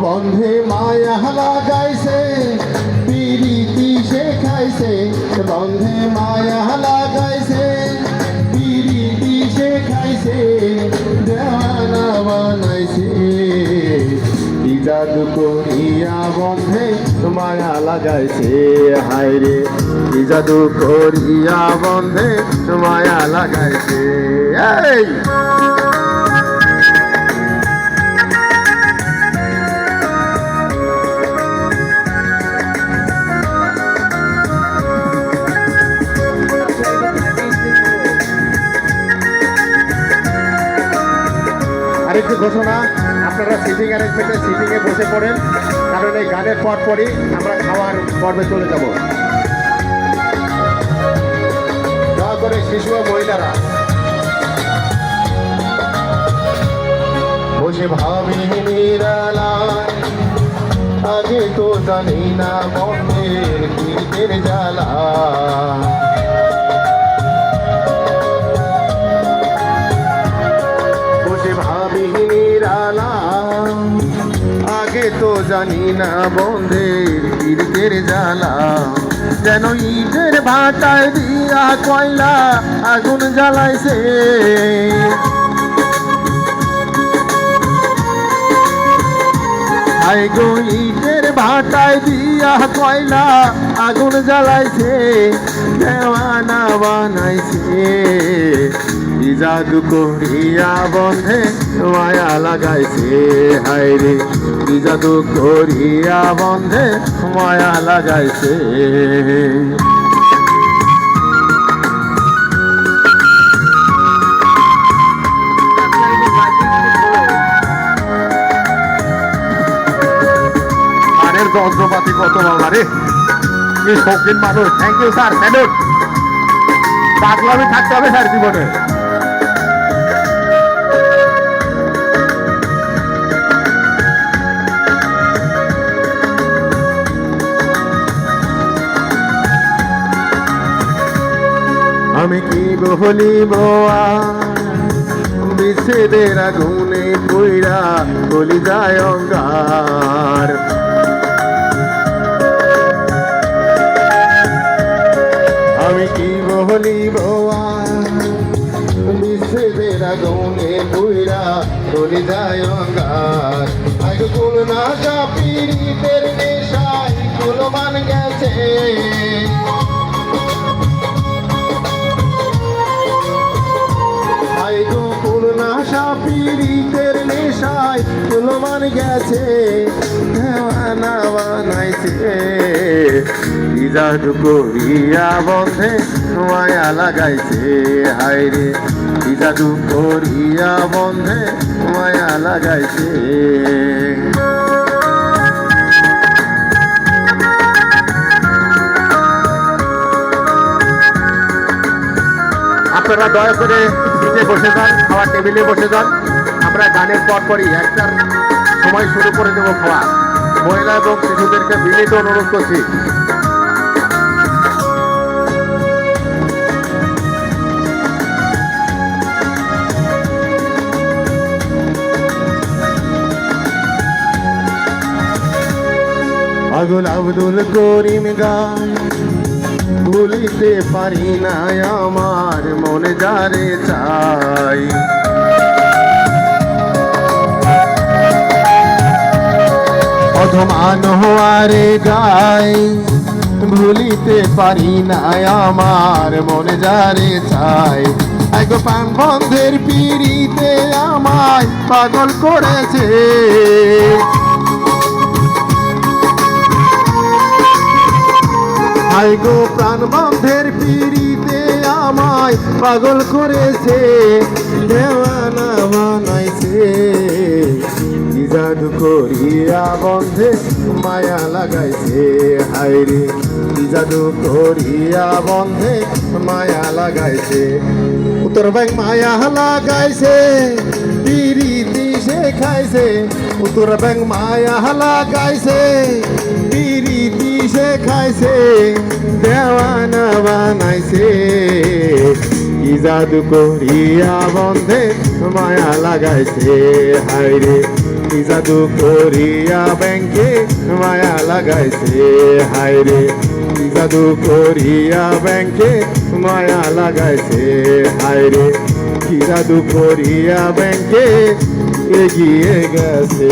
বন্ধে মায়া লাগাইছে পিরিতি শেখাইছে বন্ধে মায়া লাগাইছে পিরিতি শেখাইছে দেওয়ানা বানাইছে কি জাদু করিয়া বন্ধে মায়া লাগাইছে হায় রে কি জাদু করিয়া বন্ধে মায়া লাগাইছে এই আরেকটি ঘোষণা, আপনারা সিটিং অ্যারেঞ্জমেন্টে সিটিংয়ে বসে পড়েন, কারণ এই গানের পরপরই আমরা খাওয়ার পর্বে চলে যাব। দয়া করে শিশু ও মহিলারা বসে ভাবি নিরালায়, আগে তো জানি না মনের কীর্তের জ্বালা। আগে তো জানি না বন্ধের কীর্তের জ্বালা, যেন ইটের ভাটায় দিয়া কয়লা আগুন জ্বালাইছে। আই গো ইটের ভাটায় দিয়া কয়লা আগুন জ্বালাইছে, দেওয়ানা বানাইছে কি জাদু করিয়া বন্ধে মায়া লাগাইছে হায় রে কি জাদু করিয়া বন্ধে মায়া লাগাইছে। গানের যন্ত্রপাতি কত বাবা রে, কি শৌখিন মানুষ। Thank you sir, salute. পাগলামি থাকতে হবে স্যার জীবনে। আমি কি বলিব বিচ্ছেদের আগুনে কইরা বলি যায় অঙ্গার। আমি কি বলিব বিচ্ছেদের আগুনে কইরা বলি যায় অঙ্গার। আগে কুল না যা পীড়িতের নেশায় কুলমান গেছে, পীড়িতের নেশায় কুলমান গেছে, দেওয়ানা বানাইছে কি জাদু করিয়া বন্ধে মায়া লাগাইছে হায় রে কি জাদু করিয়া বন্ধে মায়া লাগাইছে। আপনারা দয়া করে নিচে বসে যান, খাওয়ার টেবিলে বসে যান। আমরা গানের পরপরই একটার সময় শুরু করে দেবো খাওয়া। মহিলা এবং শিশুদেরকে বিনীত অনুরোধ করছি। পাগল আব্দুল করিম গান ভুলিতে পারি না আমার মনে যারে চাই। অধমান হওয়ারে গাই ভুলিতে পারি না আমার মনে যারে চাই। এক প্রাণ বন্ধের পিড়িতে আমায় পাগল করেছে, হাই গো প্রাণ বন্ধের পিড়িতে আমায় পাগল করেছে, দেওয়ানা বানাইছে কি জাদু করিয়া বন্ধে মায়া লাগাইছে হায় রে কি জাদু করিয়া বন্ধে মায়া লাগাইছে। উত্তর ব্যাংক মায়া লাগাইছে পিরিতি শেখাইছে, উত্তর ব্যাংক মায়া লাগাইছে পিরিতি শেখাইছে, দেওয়ানা বানাইছে কি জাদু করিয়া বন্ধে মায়া লাগাইছে হায় রে কি জাদু করিয়া ব্যাংকে মায়া লাগাইছে হায় রে, কি জাদু করিয়া ব্যাংকে মায়া লাগাইছে হায় রে, কি জাদু করিয়া ব্যাংকে এগিয়ে গেছে।